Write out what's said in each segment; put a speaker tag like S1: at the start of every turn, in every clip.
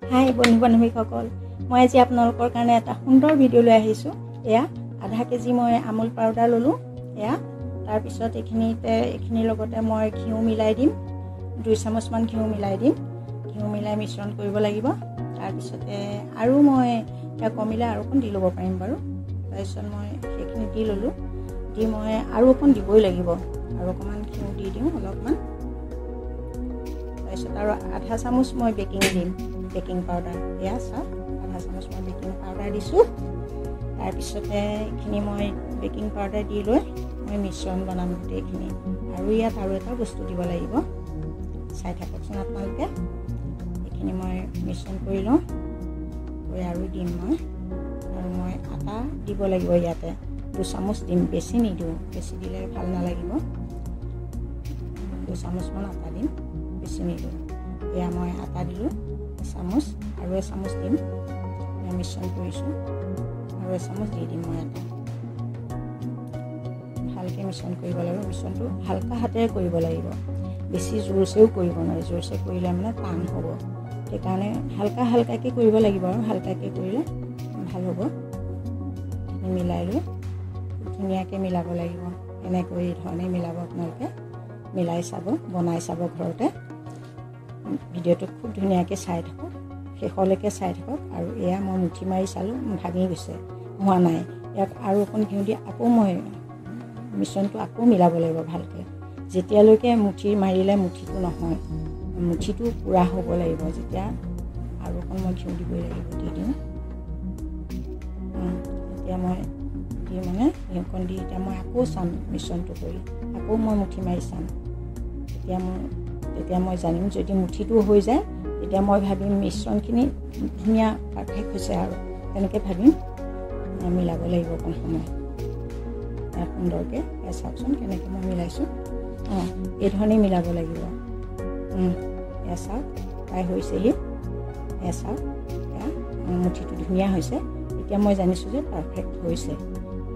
S1: হাই বন্ধু বান্ধৱীসকল, মই আজি আপোনালোকৰ কাৰণে এটা সুন্দৰ ভিডিঅ' লৈ আহিছোঁ। এয়া আধা কেজি মই আমুল পাউডাৰ ল'লোঁ। এয়া তাৰপিছত এইখিনিৰ লগতে মই ঘিউ মিলাই দিম, 2 চামুচমান ঘিউ মিলাই দিম। ঘিউ মিলাই মিশ্ৰণ কৰিব লাগিব। তাৰপিছতে আৰু মই এতিয়া কমিলে আৰু অকণ দি ল'ব পাৰিম বাৰু। তাৰপিছত মই সেইখিনি দি ল'লোঁ। দি মই আৰু অকণ দিবই লাগিব, আৰু অকণমান ঘিউ দি দিওঁ অলপমান। তাৰপিছত আৰু আধা চামুচ মই বেকিং পাউডাৰ। এয়া চাওক, আধা চামুচ মই বেকিং পাউডাৰ দিছোঁ। তাৰপিছতে এইখিনি মই বেকিং পাউডাৰ দি লৈ মই মিশ্ৰণ বনাম গোটেইখিনি। আৰু ইয়াত আৰু এটা বস্তু দিব লাগিব, চাই থাককচোন আপোনালোকে। এইখিনি মই মিশ্ৰণ কৰি লওঁ, কৰি আৰু দিম মই। আৰু মই আটা দিব লাগিব ইয়াতে 2 চামুচ দিম, বেছি নিদিওঁ, বেছি দিলে ভাল নালাগিব। 2 চামুচমান আটা দিম, বেছি নিদিওঁ। এয়া মই আটা দিলোঁ 1 চামুচ, আৰু 1 চামুচ দিম। মই মিশ্ৰণ কৰিছোঁ, আৰু 1 চামুচ দি দিম মই আটা। ভালকৈ মিশ্ৰণ কৰিব লাগিব। মিশ্ৰণটো হালকা হাতেৰে কৰিব লাগিব, বেছি জোৰচেও কৰিব নোৱাৰি। জোৰচে কৰিলে মানে টান হ'ব। সেইকাৰণে হালকাকৈ কৰিব লাগিব, আৰু হালকাকৈ কৰিলে ভাল হ'ব। মিলাই লৈ ধুনীয়াকৈ মিলাব লাগিব। এনেকৈ এই ধৰণে মিলাব আপোনালোকে। মিলাই চাব, বনাই চাব ঘৰতে। ভিডিঅ'টো খুব ধুনীয়াকৈ চাই থাকক, শেষলৈকে চাই থাকক। আৰু এয়া মই মুঠি মাৰি চালোঁ, ভাঙি গৈছে, হোৱা নাই। ইয়াত আৰু অকণ ঘিউ দি আকৌ মই মিশ্ৰণটো আকৌ মিলাব লাগিব ভালকৈ। যেতিয়ালৈকে মুঠি মাৰিলে মুঠিটো নহয়, মুঠিটো পূৰা হ'ব লাগিব। যেতিয়া আৰু অকণ মই ঘিউ দিবই লাগিব, দি দিওঁ। এতিয়া মই দি মানে ঘিউকণ দি এতিয়া মই আকৌ চাম মিশ্ৰণটো কৰি, আকৌ মই মুঠি মাৰি চাম। তেতিয়া মই জানিম, যদি মুঠিটো হৈ যায় তেতিয়া মই ভাবিম মিশ্ৰণখিনি ধুনীয়া পাৰফেক্ট হৈছে, আৰু তেনেকৈ ভাবিম। মিলাব লাগিব অকণ সময় সুন্দৰকৈ। এয়া চাওকচোন কেনেকৈ মই মিলাইছোঁ। এই ধৰণেই মিলাব লাগিব। এয়া চাওক, প্ৰায় হৈছেহি। এয়া চাওক, এয়া মুঠিটো ধুনীয়া হৈছে। এতিয়া মই জানিছোঁ যে পাৰফেক্ট হৈছে।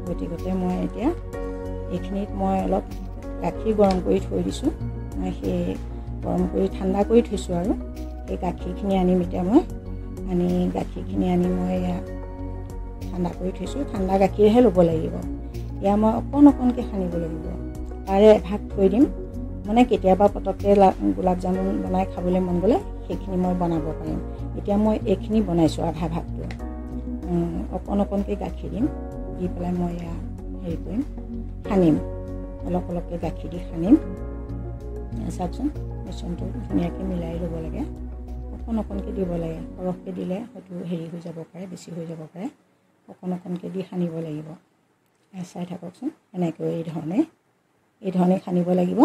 S1: গতিকে মই এতিয়া এইখিনিত মই অলপ গাখীৰ গৰম কৰি থৈ দিছোঁ। মই সেই গৰম কৰি ঠাণ্ডা কৰি থৈছোঁ, আৰু সেই গাখীৰখিনি আনিম এতিয়া মই। গাখীৰখিনি আনি মই এয়া ঠাণ্ডা কৰি থৈছোঁ। ঠাণ্ডা গাখীৰহে ল'ব লাগিব। এয়া মই অকণকৈ সানিব লাগিব। তাৰে এভাগ থৈ দিম, মানে কেতিয়াবা পটককৈ গোলাপ জামুন বনাই খাবলৈ মন গ'লে সেইখিনি মই বনাব পাৰিম। এতিয়া মই এইখিনি বনাইছোঁ, আধা ভাগটো। অকণকৈ গাখীৰ দিম, দি পেলাই মই এয়া হেৰি কৰিম, সানিম। অলপকৈ গাখীৰ দি সানিম। চাওকচোন, মিশ্ৰণটো ধুনীয়াকৈ মিলাই ল'ব লাগে। অকণকৈ দিব লাগে, সৰহকৈ দিলে হয়তো হেৰি হৈ যাব পাৰে, বেছি হৈ যাব পাৰে। অকণকৈ দি সানিব লাগিব। চাই থাককচোন, এনেকৈ এই ধৰণে সানিব লাগিব।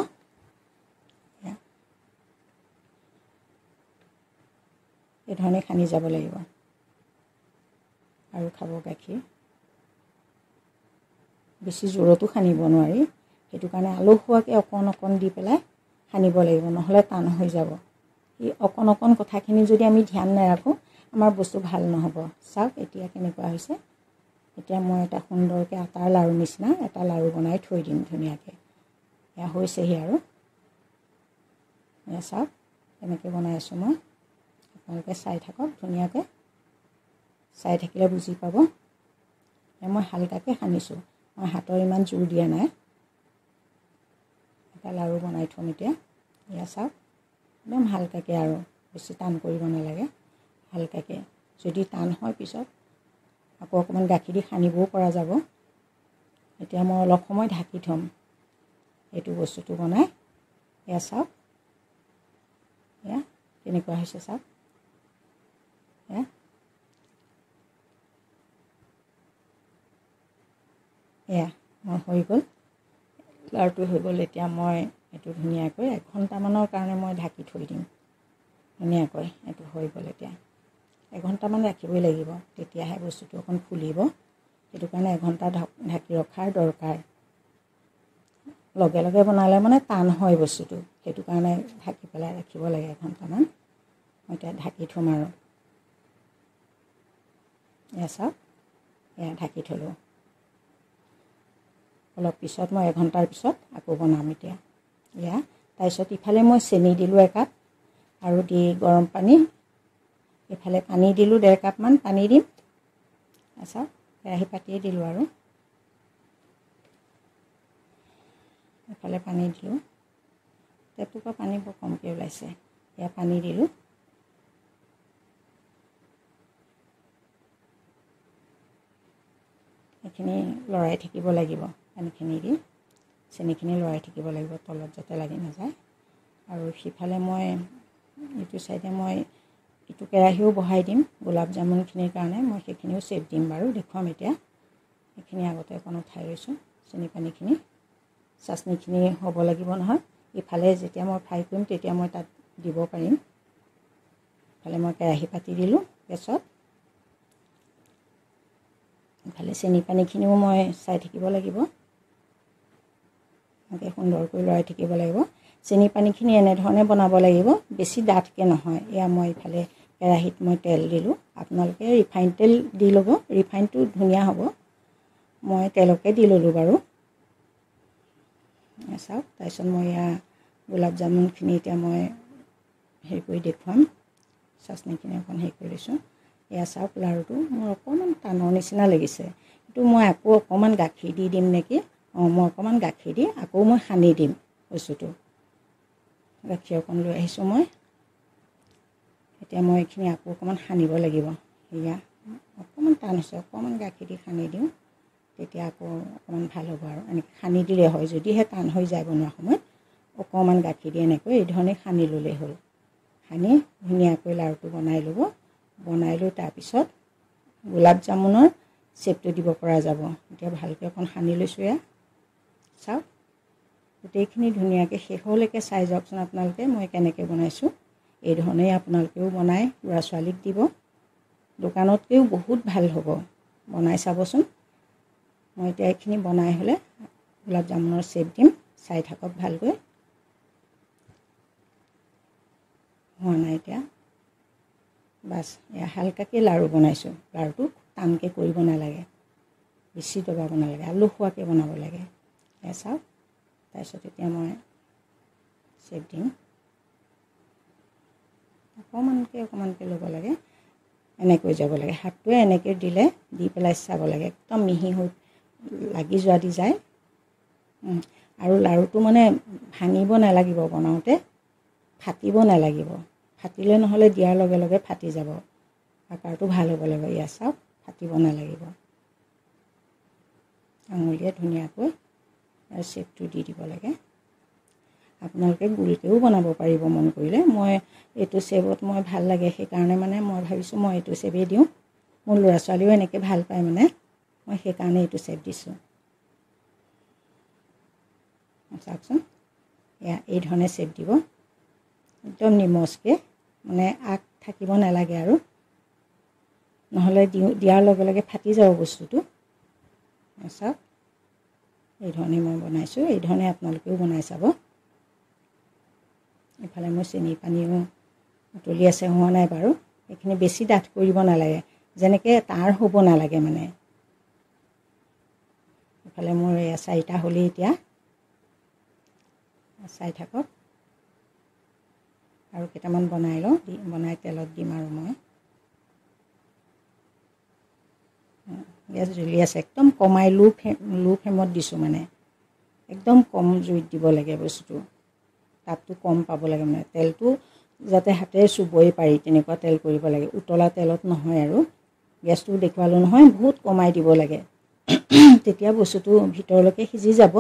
S1: এই ধৰণে সানি যাব লাগিব। আৰু খাব গাখীৰ বেছি জোৰতো সানিব নোৱাৰি। সেইটো কাৰণে আলসুৱাকৈ অকণ দি পেলাই সানিব লাগিব, নহ'লে টান হৈ যাব। এই অকণ কথাখিনি যদি আমি ধ্যান নাৰাখোঁ, আমাৰ বস্তু ভাল নহ'ব। চাওক এতিয়া কেনেকুৱা হৈছে। এতিয়া মই এটা সুন্দৰকৈ আটাৰ লাড়ু নিচিনা এটা লাড়ু বনাই থৈ দিম ধুনীয়াকৈ। এয়া হৈছেহি আৰু। এয়া চাওক কেনেকৈ বনাই আছোঁ মই। আপোনালোকে চাই থাকক ধুনীয়াকৈ। চাই থাকিলে বুজি পাব। মই হালকাকৈ সানিছোঁ, মই হাতৰ ইমান জোৰ দিয়া নাই। এটা লাড়ু বনাই থ'ম এতিয়া। এয়া চাওক, একদম হালকাকৈ, আৰু বেছি টান কৰিব নালাগে, হালকাকৈ। যদি টান হয় পিছত আকৌ অকণমান গাখীৰ দি সানিবও পৰা যাব। এতিয়া মই অলপ সময় ঢাকি থ'ম এইটো বস্তুটো বনাই। এয়া চাওক, এয়া কেনেকুৱা হৈছে চাওক। এয়া মোৰ হৈ গ'ল, লাড়ুটো হৈ গ'ল। এতিয়া মই এইটো ধুনীয়াকৈ 1 ঘণ্টামানৰ কাৰণে মই ঢাকি থৈ দিম ধুনীয়াকৈ। এইটো হৈ গ'ল। এতিয়া 1 ঘণ্টামান ৰাখিবই লাগিব, তেতিয়াহে বস্তুটো অকণ ফুলিব। সেইটো কাৰণে 1 ঘণ্টা ঢাকি ৰখাৰ দৰকাৰ। লগে লগে বনালে মানে টান হয় বস্তুটো, সেইটো কাৰণে ঢাকি পেলাই ৰাখিব লাগে 1 ঘণ্টামান। মই এতিয়া ঢাকি থ'ম আৰু। এয়া চাওক, এয়া ঢাকি থ'লোঁ। অলপ পিছত মই 1 ঘণ্টাৰ পিছত আকৌ বনাম এতিয়া। এয়া তাৰপিছত ইফালে মই চেনি দিলোঁ 1 কাপ, আৰু দি গৰম পানী এফালে পানী দিলোঁ 1.5 কাপমান পানী দিম চাওক কেৰাহী পাতিয়ে দিলোঁ আৰু এফালে পানী দিলোঁ টেপটোৰ পৰা পানী বৰ কমকৈ ওলাইছে এয়া পানী দিলোঁ এইখিনি লৰাই থাকিব লাগিব পানীখিনি দি চেনিখিনি লৰাই থাকিব লাগিব তলত যাতে লাগি নাযায় আৰু সিফালে মই এইটো চাইডে মই এইটো কেৰাহীও বহাই দিম গোলাপ জামুনখিনিৰ কাৰণে মই সেইখিনিও চেপ দিম বাৰু দেখুৱাম এতিয়া এইখিনি আগতে অকণ উঠাই লৈছোঁ চেনি পানীখিনি চাচনিখিনি হ'ব লাগিব নহয় ইফালে যেতিয়া মই ফ্ৰাই কৰিম তেতিয়া মই তাত দিব পাৰিম ইফালে মই কেৰাহী পাতি দিলোঁ গেছত ইফালে চেনি পানীখিনিও মই চাই থাকিব লাগিব এনেকৈ সুন্দৰকৈ লৰাই থাকিব লাগিব চেনি পানীখিনি এনেধৰণে বনাব লাগিব বেছি ডাঠকৈ নহয় এয়া মই ইফালে কেৰাহীত মই তেল দিলোঁ আপোনালোকে ৰিফাইন তেল দি ল'ব ৰিফাইনটো ধুনীয়া হ'ব মই তেলকে দি ল'লোঁ বাৰু চাওক তাৰপিছত মই এয়া গোলাপ জামুনখিনি এতিয়া মই হেৰি কৰি দেখুৱাম চাচনিখিনি অকণ হেৰি কৰি লৈছোঁ এয়া চাওক লাৰুটো মোৰ অকণমান টানৰ নিচিনা লাগিছে কিন্তু মই আকৌ অকণমান গাখীৰ দি দিম নেকি মই অকণমান গাখীৰ দি আকৌ মই সানি দিম বস্তুটো গাখীৰ অকণ লৈ আহিছোঁ মই এতিয়া মই এইখিনি আকৌ অকণমান সানিব লাগিব এয়া অকণমান টান হৈছে অকণমান গাখীৰ দি সানি দিওঁ তেতিয়া আকৌ অকণমান ভাল হ'ব আৰু এনেকৈ সানি দিলে হয় যদিহে টান হৈ যায় বনোৱা সময়ত অকণমান গাখীৰ দি এনেকৈ এই ধৰণে সানি ল'লেই হ'ল সানি ধুনীয়াকৈ লাৰুটো বনাই ল'ব বনাই লৈ তাৰপিছত গোলাপ জামুনৰ চেপটো দিব পৰা যাব এতিয়া ভালকৈ অকণ সানি লৈছোঁ এয়া চাওক গোটেইখিনি ধুনীয়াকৈ শেষলৈকে চাই যাওকচোন আপোনালোকে মই কেনেকৈ বনাইছোঁ এই ধৰণেই আপোনালোকেও বনাই ল'ৰা ছোৱালীক দিব দোকানতকৈও বহুত ভাল হ'ব বনাই চাবচোন মই এতিয়া এইখিনি বনাই হ'লে গোলাপ জামুনৰ চেপ দিম চাই থাকক ভালকৈ হোৱা নাই এতিয়া বাছ এয়া হালকাকৈ লাৰু বনাইছোঁ লাৰুটো টানকৈ কৰিব নালাগে বেছি দবাব নালাগে আলুখোৱাকৈ বনাব লাগে এয়া চাওক তাৰপিছত এতিয়া মই চেপ দিম অকণমানকৈ ল'ব লাগে এনেকৈ যাব লাগে হাতটোৱে এনেকৈ দিলে দি পেলাই চাব লাগে একদম মিহি হৈ লাগি যোৱা দি যায় আৰু লাৰুটো মানে ভাঙিব নালাগিব বনাওঁতে ফাটিব নালাগিব ফাটিলে নহ'লে দিয়াৰ লগে লগে ফাটি যাব আকাৰটো ভাল হ'ব লাগিব এয়া চাওক ফাটিব নালাগিব আঙুলিয়ে ধুনীয়াকৈ চেপটো দি দিব লাগে আপোনালোকে গোলকৈও বনাব পাৰিব মন কৰিলে মই এইটো চেপত মই ভাল লাগে সেইকাৰণে মানে মই ভাবিছোঁ মই এইটো চেপেই দিওঁ মোৰ ল'ৰা ছোৱালীও এনেকৈ ভাল পায় মানে মই সেইকাৰণে এইটো চেপ দিছোঁ চাওকচোন এয়া এই ধৰণে চেপ দিব একদম নিমজকৈ মানে আগ থাকিব নালাগে আৰু নহ'লে দিয়াৰ লগে লগে ফাটি যাব বস্তুটো চাওক এই ধৰণে মই বনাইছোঁ এই ধৰণে আপোনালোকেও বনাই চাব ইফালে মোৰ চেনি পানীও উতলি আছে হোৱা নাই বাৰু এইখিনি বেছি ডাঠ কৰিব নালাগে যেনেকৈ তাৰ হ'ব নালাগে মানে ইফালে মোৰ এয়া 4টা হ'লেই এতিয়া চাই থাকক আৰু কেইটামান বনাই লওঁ বনাই তেলত দিম আৰু মই গেছ জ্বলি আছে একদম কমাই লো ফ্লেমত দিছোঁ মানে একদম কম জুইত দিব লাগে বস্তুটো তাপটো কম পাব লাগে মানে তেলটো যাতে হাতেৰে চুবই পাৰি তেনেকুৱা তেল কৰিব লাগে উতলা তেলত নহয় আৰু গেছটো দেখুৱালোঁ নহয় বহুত কমাই দিব লাগে তেতিয়া বস্তুটো ভিতৰলৈকে সিজি যাব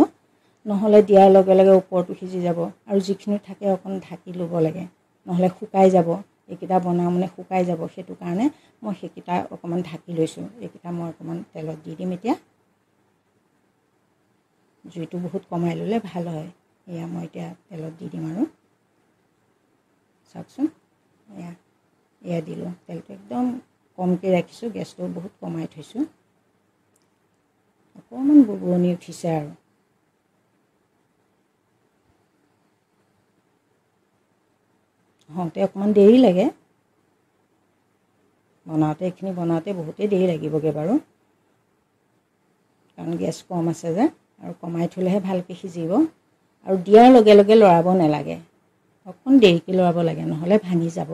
S1: নহ'লে দিয়াৰ লগে লগে ওপৰটো সিজি যাব আৰু যিখিনি থাকে অকণ ঢাকি ল'ব লাগে নহ'লে শুকাই যাব এইকেইটা বনাওঁ মানে শুকাই যাব সেইটো কাৰণে মই সেইকেইটা অকণমান ঢাকি লৈছোঁ এইকেইটা মই অকণমান তেলত দি দিম এতিয়া জুইটো বহুত কমাই ল'লে ভাল হয় এয়া মই এতিয়া তেলত দি দিম আৰু চাওকচোন এয়া দিলোঁ তেলটো একদম কমকৈ ৰাখিছোঁ গেছটো বহুত কমাই থৈছোঁ অকণমান বুবুৰণি উঠিছে আৰু হওঁতে অকণমান দেৰি লাগে এইখিনি বনাওঁতে বহুতেই দেৰি লাগিবগৈ বাৰু কাৰণ গেছ কম আছে যে আৰু কমাই থ'লেহে ভালকৈ সিজিব আৰু দিয়াৰ লগে লগে লৰাব নালাগে অকণ দেৰিকৈ লৰাব লাগে নহ'লে ভাঙি যাব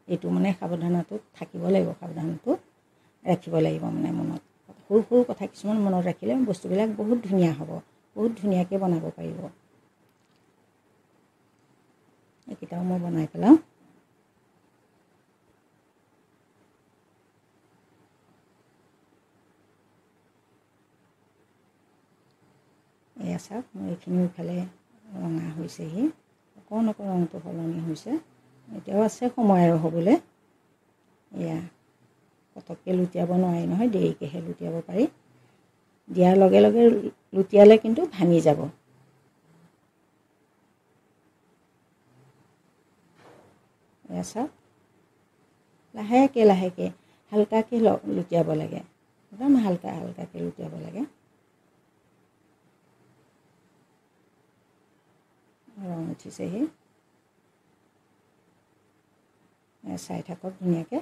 S1: এইটো মানে সাৱধানতাটো থাকিব লাগিব, সাৱধানটো ৰাখিব লাগিব মানে মনত। সৰু সৰু কথা কিছুমান মনত ৰাখিলে বস্তুবিলাক বহুত ধুনীয়া হ'ব, বহুত ধুনীয়াকৈ বনাব পাৰিব। এইকেইটাও মই বনাই পেলাওঁ। এয়া চাওক, মোৰ এইখিনি ইফালে ৰঙা হৈছেহি, অকণ অকণ ৰংটো সলনি হৈছে। এতিয়াও আছে সময় আৰু হ'বলৈ। এয়া পটককৈ লুটিয়াব নোৱাৰি নহয়, দেৰিকৈহে লুটিয়াব পাৰি। দিয়াৰ লগে লগে লুটিয়ালে কিন্তু ভাঙি যাব। এয়া চাওক, লাহেকৈ লাহেকৈ হালকাকৈ লুটিয়াব লাগে, একদম হালকাকৈ লুটিয়াব লাগে। ৰং উঠিছেহি, চাই থাকক ধুনীয়াকৈ।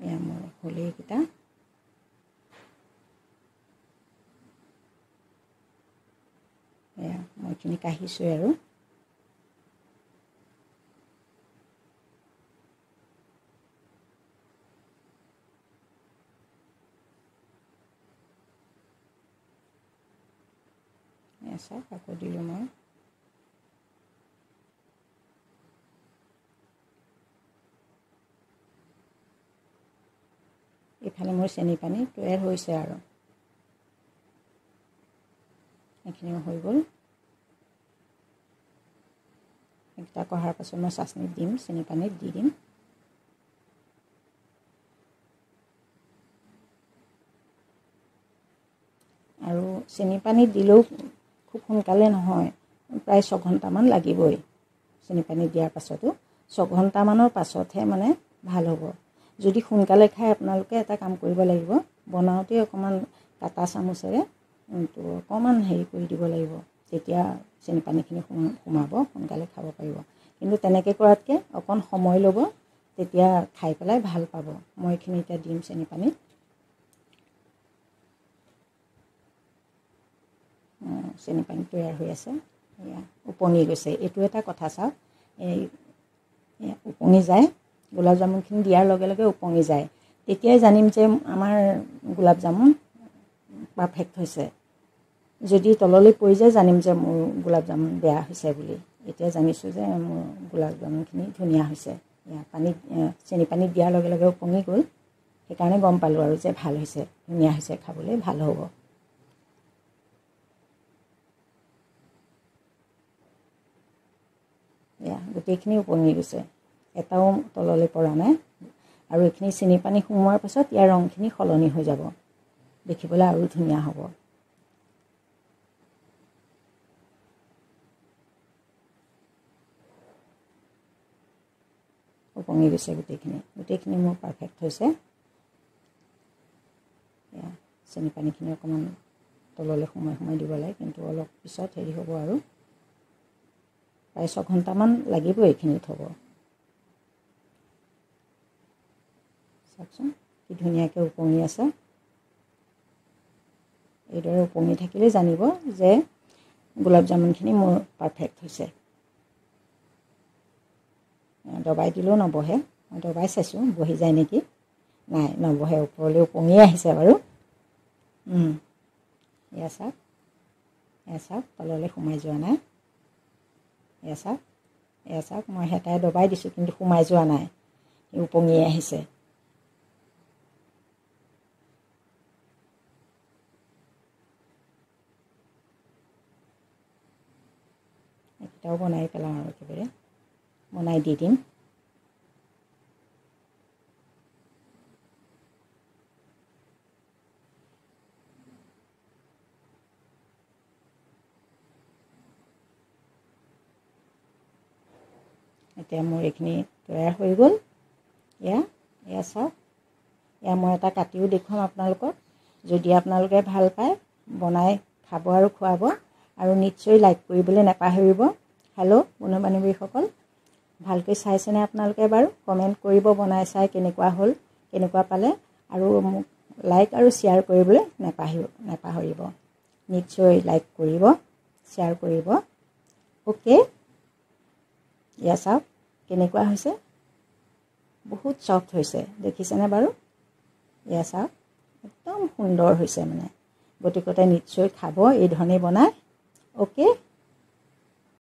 S1: এয়া মোৰ হ'লেই এইকেইটা। এয়া মই এইখিনি কাঢ়িছোঁৱে আৰু। এয়া চাওক, আকৌ দিলোঁ মই। এইফালে মোৰ চেনি পানী তৈয়াৰ হৈছে আৰু এইখিনিও হৈ গ'ল। এইকেইটা কঢ়াৰ পাছত মই চাচনিত দিম, চেনি পানীত দি দিম। আৰু চেনি পানীত দিলেও খুব সোনকালে নহয়, প্ৰায় 6 ঘণ্টামান লাগিবই। চেনি পানীত দিয়াৰ পাছতো 6 ঘণ্টামানৰ পাছতহে মানে ভাল হ'ব। যদি সোনকালে খায় আপোনালোকে এটা কাম কৰিব লাগিব, বনাওঁতে অকণমান কাটা চামুচেৰে অকণমান হেৰি কৰি দিব লাগিব, তেতিয়া চেনি পানীখিনি সোমাব, সোনকালে খাব পাৰিব। কিন্তু তেনেকৈ কৰাতকৈ অকণ সময় ল'ব, তেতিয়া খাই পেলাই ভাল পাব। মই এইখিনি এতিয়া দিম চেনি পানীত। চেনি পানী তৈয়াৰ হৈ আছে, এয়া উপঙি গৈছে। এইটো এটা কথা চাওক, এই উপঙি যায়, গোলাপ জামুনখিনি দিয়াৰ লগে লগে উপঙি যায়। তেতিয়াই জানিম যে আমাৰ গোলাপ জামুন পাৰফেক্ট হৈছে। যদি তললৈ পৰি যায়, জানিম যে মোৰ গোলাপ জামুন বেয়া হৈছে বুলি। এতিয়া জানিছোঁ যে মোৰ গোলাপ জামুনখিনি ধুনীয়া হৈছে। এয়া চেনি পানীত দিয়াৰ লগে লগে উপঙি গ'ল, সেইকাৰণে গম পালোঁ আৰু যে ভাল হৈছে, ধুনীয়া হৈছে, খাবলৈ ভাল হ'ব। এয়া গোটেইখিনি উপঙি গৈছে, এটাও তললৈ পৰা নাই। আৰু এইখিনি চেনি পানী সোমোৱাৰ পাছত ইয়াৰ ৰংখিনি সলনি হৈ যাব, দেখিবলৈ আৰু ধুনীয়া হ'ব। উপঙি গৈছে গোটেইখিনি মোৰ পাৰফেক্ট হৈছে। এয়া চেনি পানীখিনি অকণমান তললৈ সোমাই দিব লাগে, কিন্তু অলপ পিছত হেৰি হ'ব আৰু প্ৰায় 6 ঘণ্টামান লাগিব এইখিনিত হ'ব। চাওকচোন কি ধুনীয়াকৈ উপঙি আছে। এইদৰে উপঙি থাকিলে জানিব যে গোলাপ জামুনখিনি মোৰ পাৰফেক্ট হৈছে। দবাই দিলেও নবহে, মই দবাই চাইছোঁ বহি যায় নেকি, নাই নবহে, ওপৰলৈ উপঙিয়ে আহিছে বাৰু। এয়া চাওক তললৈ সোমাই যোৱা নাই। এয়া চাওক মই হেতাই দবাই দিছোঁ, কিন্তু সোমাই যোৱা নাই, উপঙিয়ে আহিছে। এটাও বনাই পেলাওঁ আৰু একেবাৰে বনাই দি দিম। এতিয়া মোৰ এইখিনি তৈয়াৰ হৈ গ'ল। এয়া চাওক, এয়া মই এটা কাটিও দেখুৱাম আপোনালোকক। যদি আপোনালোকে ভাল পায় বনাই খাব আৰু খুৱাব, আৰু নিশ্চয় লাইক কৰিবলৈ নাপাহৰিব। হেল্ল' বন্ধু বান্ধৱীসকল, ভালকৈ চাইছেনে আপোনালোকে বাৰু? কমেণ্ট কৰিব বনাই চাই কেনেকুৱা হ'ল, কেনেকুৱা পালে, আৰু মোক লাইক আৰু শ্বেয়াৰ কৰিবলৈ নাপাহৰিব। নিশ্চয় লাইক কৰিব, শ্বেয়াৰ কৰিব। ওকে এয়া চাওক কেনেকুৱা হৈছে বহুত সফ্ট হৈছে দেখিছেনে বাৰু এয়া চাওক একদম সুন্দৰ হৈছে মানে গতিকে নিশ্চয় খাব এই ধৰণে বনাই ওকে